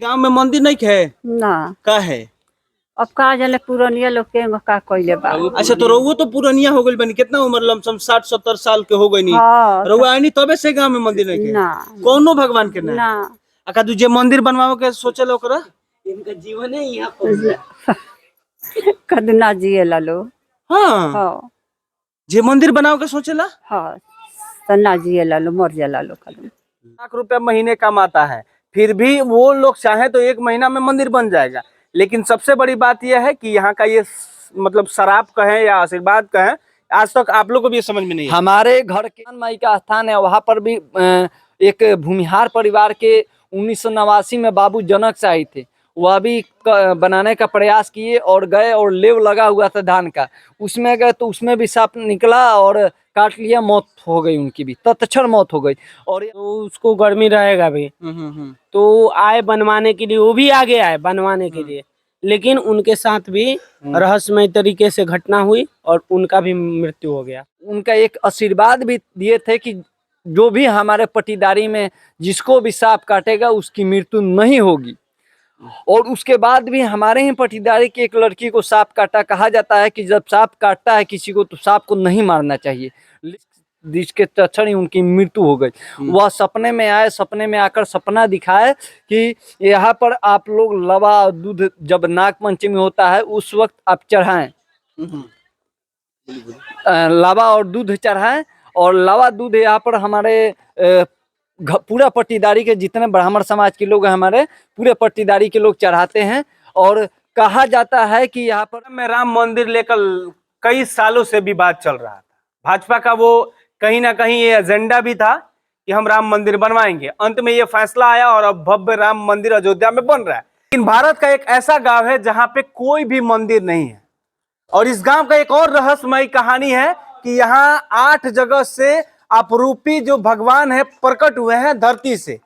गांव में मंदिर नहीं है ना का है। अब का जाने पुरनिया लोग के का कइले बा। अच्छा तो रउआ तो पुरानिया हो गई बनी, कितना उम्र लमसम 60-70 साल के हो गई नी। हाँ रउआ आई नी तबे से गांव में मंदिर नहीं ना है कोनो भगवान के ना। ना अका तू जे मंदिर बनवाओ के सोचल ओकरा इनका जीवन है यहाँ कद ना जिए ला लो। हाँ हाँ जे मंदिर बनाओ के सोचेला हाँ तो ना जिए ला लो, मर जाला लो कद। लाख रुपया महीने कमाता है, फिर भी वो लोग चाहे तो 1 महीना में मंदिर बन जाएगा। लेकिन सबसे बड़ी बात यह है कि यहाँ का ये मतलब शराब कहें या आशीर्वाद कहें, आज तक आप लोग को भी ये समझ में नहीं है। हमारे घर के माई का स्थान है, वहां पर भी एक भूमिहार परिवार के 1989 में बाबू जनक शाही थे। वह भी बनाने का प्रयास किए और गए और लेव लगा हुआ था धान का, उसमें गए तो उसमें भी सांप निकला और काट लिया, मौत हो गई उनकी भी, तत्क्षण मौत हो गई। और तो उसको गर्मी रहेगा भी तो आए बनवाने के लिए, वो भी आगे आए बनवाने के लिए, लेकिन उनके साथ भी रहस्यमय तरीके से घटना हुई और उनका भी मृत्यु हो गया। उनका एक आशीर्वाद भी दिए थे कि जो भी हमारे पटीदारी में जिसको भी सांप काटेगा उसकी मृत्यु नहीं होगी। और उसके बाद भी हमारे ही पटीदारी की एक लड़की को सांप काटा। कहा जाता है कि जब सांप काटता है किसी को तो सांप को नहीं मारना चाहिए, जिसके तत्क्षण ही उनकी मृत्यु हो गई। वह सपने में आए, सपने में आकर सपना दिखाए कि यहाँ पर आप लोग लवा और दूध जब नाग पंचमी होता है उस वक्त आप चढ़ाएं, लावा और दूध चढ़ाएं। और लावा दूध यहाँ पर हमारे पूरा पट्टीदारी के जितने ब्राह्मण समाज के लोग हैं हमारे पूरे पट्टीदारी के लोग चढ़ाते हैं। और कहा जाता है कि यहाँ पर में राम मंदिर लेकर कई सालों से विवाद चल रहा था। भाजपा का वो कहीं ना कहीं ये एजेंडा भी था कि हम राम मंदिर बनवाएंगे। अंत में ये फैसला आया और अब भव्य राम मंदिर अयोध्या में बन रहा है। लेकिन भारत का एक ऐसा गांव है जहां पे कोई भी मंदिर नहीं है, और इस गांव का एक और रहस्यमय कहानी है कि यहाँ 8 जगह से अपरूपी जो भगवान है प्रकट हुए हैं धरती से,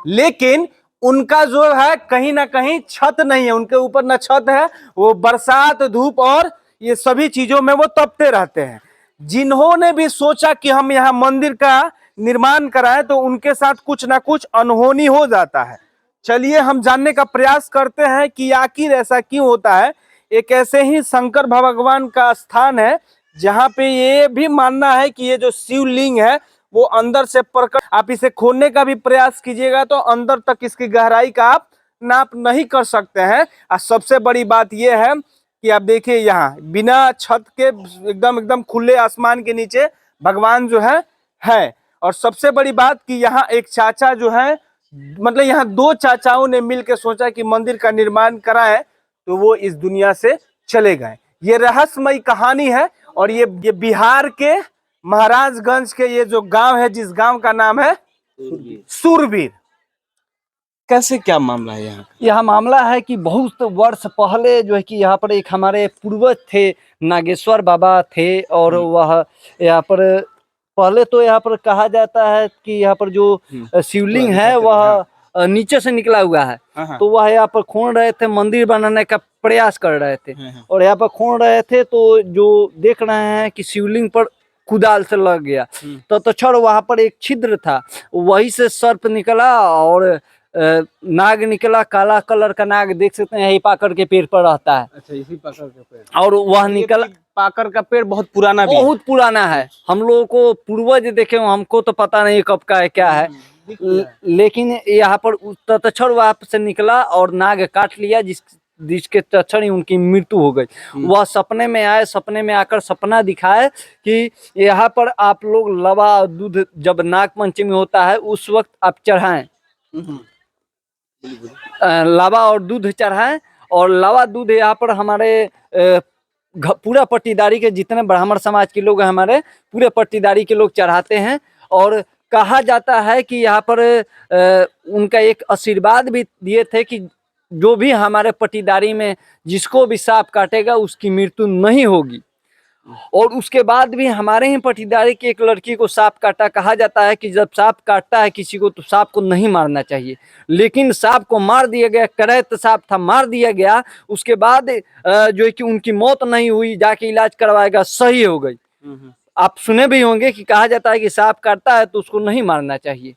लेकिन उनका जो है कहीं ना कहीं छत नहीं है, उनके ऊपर न छत है। वो बरसात धूप और ये सभी चीजों में वो तपते रहते हैं। जिन्होंने भी सोचा कि हम यहाँ मंदिर का निर्माण कराएं तो उनके साथ कुछ ना कुछ अनहोनी हो जाता है। चलिए हम जानने का प्रयास करते हैं कि आखिर ऐसा क्यों होता है। एक ऐसे ही शंकर भगवान का स्थान है जहाँ पे ये भी मानना है कि ये जो शिवलिंग है वो अंदर से प्रकट। आप इसे खोलने का भी प्रयास कीजिएगा तो अंदर तक इसकी गहराई का आप नाप नहीं कर सकते हैं। और सबसे बड़ी बात यह है कि आप देखिए यहाँ बिना छत के एकदम एकदम खुले आसमान के नीचे भगवान जो है। और सबसे बड़ी बात कि यहाँ एक चाचा जो है, मतलब यहाँ 2 चाचाओं ने मिलकर सोचा कि मंदिर का निर्माण कराएं तो वो इस दुनिया से चले गए। ये रहस्यमय कहानी है। और ये बिहार के महाराजगंज के ये जो गांव है, जिस गांव का नाम है सूरवीर। कैसे क्या मामला है यहाँ? यह मामला है कि बहुत वर्ष पहले जो है कि यहाँ पर एक हमारे पूर्वज थे, नागेश्वर बाबा थे। और वह यहाँ पर पहले तो यहाँ पर कहा जाता है कि यहाँ पर जो शिवलिंग है वह नीचे से निकला हुआ है। तो वह यहाँ पर खोद रहे थे, मंदिर बनाने का प्रयास कर रहे थे। और यहाँ पर खोद रहे थे तो जो देख रहे हैं कि शिवलिंग पर कुदाल से लग गया तो तक्षण वहां पर एक छिद्र था, वही से सर्प निकला और नाग निकला। काला कलर का नाग देख सकते हैं, यही पाकर के पेड़ पर रहता है। अच्छा, इसी पाकर का पेड़। और वह निकला। पाकर का पेड़ बहुत पुराना भी बहुत पुराना है। हम लोगों को पूर्वज देखे, हमको तो पता नहीं कब का है क्या है, लेकिन यहाँ पर तत्क्षण वहां से निकला और नाग काट लिया, जिसके तत्क्षण ही उनकी मृत्यु हो गई। वह सपने में आए, सपने में आकर सपना दिखाए कि यहाँ पर आप लोग लवा और दूध जब नाग पंचमी होता है उस वक्त आप चढ़ाएं, लावा और दूध चढ़ाएं। और लावा दूध यहाँ पर हमारे पूरा पट्टीदारी के जितने ब्राह्मण समाज के लोग हैं हमारे पूरे पट्टीदारी के लोग चढ़ाते हैं। और कहा जाता है कि यहाँ पर उनका एक आशीर्वाद भी दिए थे कि जो भी हमारे पट्टीदारी में जिसको भी सांप काटेगा उसकी मृत्यु नहीं होगी। और उसके बाद भी हमारे ही पट्टीदारी की एक लड़की को सांप काटा। कहा जाता है कि जब सांप काटता है किसी को तो सांप को नहीं मारना चाहिए, लेकिन सांप को मार दिया गया। करैत सांप था, मार दिया गया। उसके बाद जो है कि उनकी मौत नहीं हुई, जाके इलाज करवाएगा, सही हो गई। आप सुने भी होंगे कि कहा जाता है कि सांप काटता है तो उसको नहीं मारना चाहिए।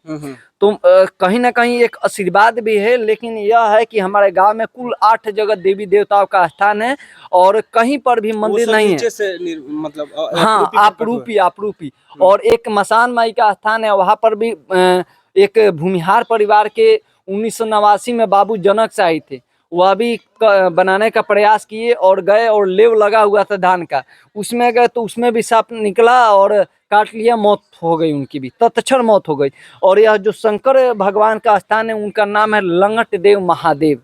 तो कहीं ना कहीं एक आशीर्वाद भी है, लेकिन यह है कि हमारे गांव में कुल 8 जगह देवी देवताओं का स्थान है और कहीं पर भी मंदिर नहीं है। मतलब हाँ, आपरूपी और एक मसान माई का स्थान है, वहां पर भी एक भूमिहार परिवार के 1989 में बाबू जनक शाही थे, वह भी बनाने का प्रयास किए और गए और लेव लगा हुआ था धान का, उसमें गए तो उसमें भी सांप निकला और काट लिया, मौत हो गई उनकी भी, तत्क्षण मौत हो गई। और यह जो शंकर भगवान का स्थान है उनका नाम है लंगट देव महादेव।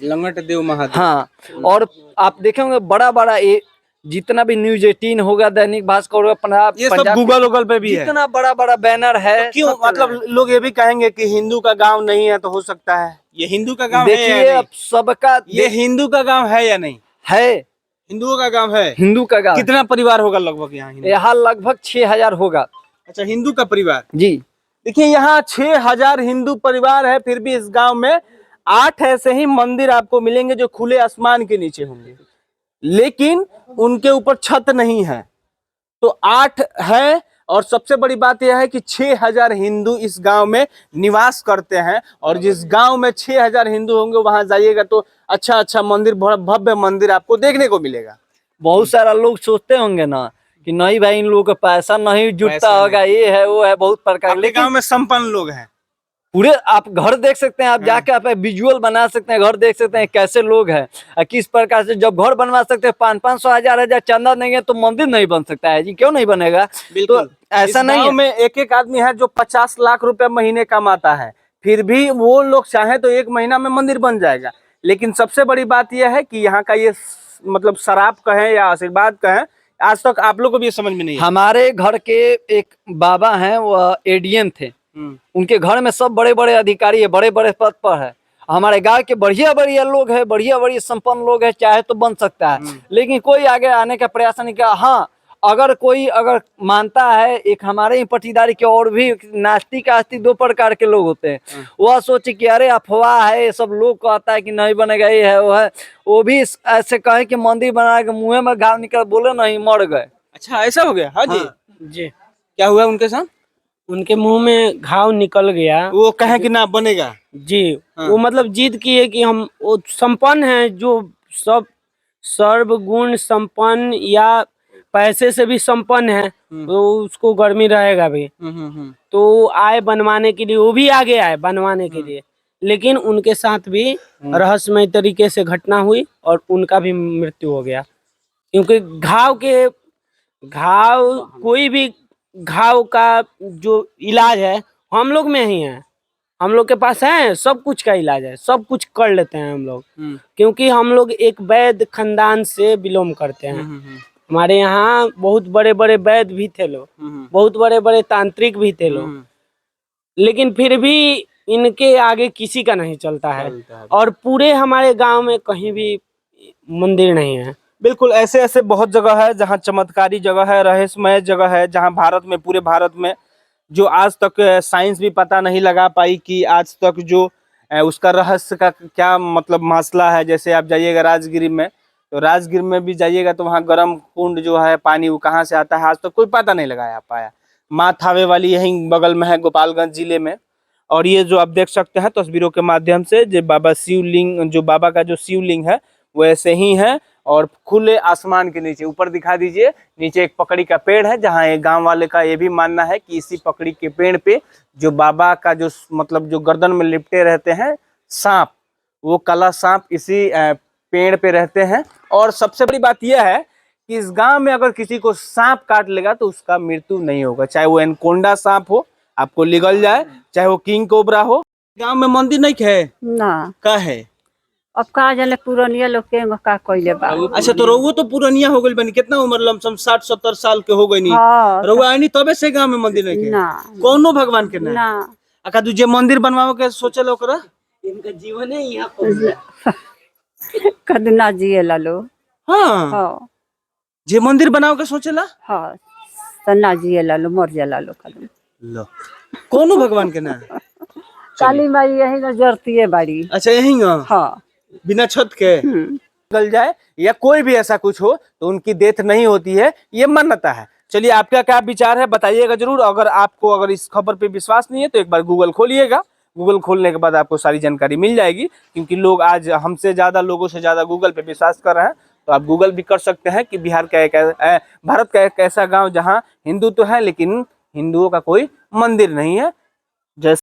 लंगट देव महादेव। हाँ, और आप देखेंगे बड़ा बड़ा ये जितना भी न्यूज 18 होगा, दैनिक भास्कर होगा, पंजाब, ये सब गूगल पे भी है, जितना बड़ा बड़ा बैनर है। तो क्यों मतलब लोग ये भी कहेंगे कि हिंदू का गांव नहीं है, तो हो सकता है ये हिंदू का गांव है या देखिए नहीं? अब सबका ये हिंदू का गांव है या नहीं? है, हिंदुओं का गांव है। हिंदू का गांव। कितना परिवार होगा लगभग यहाँ हिंदू? यहाँ लगभग 6000 होगा। अच्छा, हिंदू का परिवार जी। देखिए यहाँ 6000 हिंदू परिवार है, फिर भी इस गांव में 8 ऐसे ही मंदिर आपको मिलेंगे जो खुले आसमान के नीचे होंगे, लेकिन उनके ऊपर छत नहीं है। तो 8 है, और सबसे बड़ी बात यह है कि 6000 हिंदू इस गांव में निवास करते हैं, और जिस गांव में 6000 हिंदू होंगे वहां जाइएगा तो अच्छा अच्छा मंदिर, भव्य मंदिर आपको देखने को मिलेगा। बहुत सारा लोग सोचते होंगे ना कि नहीं भाई इन लोगों का पैसा नहीं जुटता होगा, ये है वो है, बहुत प्रकार। लेकिन गांव में संपन्न लोग हैं पूरे। आप घर देख सकते हैं, आप जाके आप विजुअल बना सकते हैं, घर देख सकते हैं कैसे लोग हैं, किस प्रकार से। जब घर बनवा सकते हैं 500 1000 चंदा देंगे तो मंदिर नहीं बन सकता है जी, क्यों नहीं बनेगा? तो ऐसा नहीं है। में एक आदमी है जो 50 लाख रुपए महीने कमाता है, फिर भी वो लोग चाहे तो 1 महीना में मंदिर बन जाएगा। लेकिन सबसे बड़ी बात यह है कि यहाँ का ये मतलब शराब कहें या आशीर्वाद कहें, आज तक आप लोग को भी ये समझ में नहीं है। हमारे घर के एक बाबा हैं, वह एडीएम थे, उनके घर में सब बड़े बड़े अधिकारी है, बड़े बड़े पद पर है। हमारे गांव के बढ़िया बढ़िया लोग है, बढ़िया बढ़िया संपन्न लोग है, चाहे तो बन सकता है, लेकिन कोई आगे आने का प्रयास नहीं किया। हाँ, अगर कोई मानता है, एक हमारे ही पटीदारी के और भी नास्तिक आस्तिक 2 प्रकार के लोग होते हैं, वह सोचे कि अरे अफवाह है, सब लोग कहता है कि नहीं बनेगा, ये है वो है, वो भी ऐसे कहे कि मंदिर बना के मुँह में घाव निकल, बोले नहीं, मर गए। अच्छा, ऐसा हो गया? हाँ जी। जी, क्या हुआ उनके साथ? उनके मुंह में घाव निकल गया, वो कहे कि ना बनेगा जी। वो मतलब जिद किए कि हम, वो संपन्न है, जो सब सर्वगुण संपन्न या पैसे से भी संपन्न है, तो उसको गर्मी रहेगा भी। तो आए बनवाने के लिए, वो भी आगे आए बनवाने के लिए, लेकिन उनके साथ भी रहस्यमय तरीके से घटना हुई और उनका भी मृत्यु हो गया। क्योंकि घाव कोई भी घाव का जो इलाज है हम लोग में ही है, हम लोग के पास है, सब कुछ का इलाज है, सब कुछ कर लेते हैं हम लोग, क्योंकि हम लोग एक वैद्य खानदान से बिलोंग करते हैं। हमारे यहाँ बहुत बड़े बड़े वैद्य भी थे लोग, बहुत बड़े बड़े तांत्रिक भी थे लोग, लेकिन फिर भी इनके आगे किसी का नहीं चलता है। और पूरे हमारे गांव में कहीं भी मंदिर नहीं है। बिल्कुल, ऐसे ऐसे बहुत जगह है जहाँ चमत्कारी जगह है, रहस्यमय जगह है, जहाँ भारत में, पूरे भारत में जो आज तक साइंस भी पता नहीं लगा पाई कि आज तक जो उसका रहस्य का क्या मतलब मसला है। जैसे आप जाइएगा राजगिरी में, तो राजगिर में भी जाइएगा तो वहाँ गर्म कुंड जो है, पानी वो कहाँ से आता है आज तक कोई पता नहीं लगाया पाया। माँ थावे वाली यहीं बगल में है, गोपालगंज जिले में। और ये जो आप देख सकते हैं तस्वीरों के माध्यम से, जो बाबा शिवलिंग, जो बाबा का जो शिवलिंग है वो ऐसे ही है, और खुले आसमान के नीचे, ऊपर दिखा दीजिए, नीचे एक पकड़ी का पेड़ है, जहाँ एक गांव वाले का ये भी मानना है कि इसी पकड़ी के पेड़ पे जो बाबा का जो मतलब जो गर्दन में लिपटे रहते हैं सांप, वो काला सांप इसी पेड़ पे रहते हैं। और सबसे बड़ी बात यह है कि इस गांव में अगर किसी को सांप काट लेगा तो उसका मृत्यु नहीं होगा, चाहे वो एनकोंडा सांप हो, आपको निगल जाए, चाहे वो किंग कोबरा हो। गांव में मंदिर नहीं है ना का है? अब कहा जाने पुरानिया लोग के का कइले बा। अच्छा, तो रउआ तो पुरानिया हो गई बनी, कितना उम्र लमसम 60-70 साल के हो गई नी? हाँ, रउआ आनी तबे से गांव में मंदिर नहीं ना है? कौनो भगवान के ना? ना अका दूजे मंदिर बनवाओ के सोचल ओकरा? इनका जीवन है यहाँ कदना जिए ला लो। हाँ, हाँ जे मंदिर बनाओ के सोचेला? हाँ, तना जिए ला लो, मर जाला लो कदम। लो, कौनो भगवान के ना? काली माई यही न जरती है बाड़ी। अच्छा, यही हाँ, बिना छत के निकल जाए या कोई भी ऐसा कुछ हो तो उनकी डेथ नहीं होती है, ये मान्यता है। चलिए, आपका क्या विचार है बताइएगा जरूर। अगर इस खबर पे विश्वास नहीं है तो एक बार गूगल खोलिएगा। गूगल खोलने के बाद आपको सारी जानकारी मिल जाएगी, क्योंकि लोग आज हमसे ज्यादा, लोगों से ज्यादा गूगल पे विश्वास कर रहे हैं। तो आप गूगल भी कर सकते हैं कि भारत का एक ऐसा गांव जहां हिंदू तो है लेकिन हिंदुओं का कोई मंदिर नहीं है।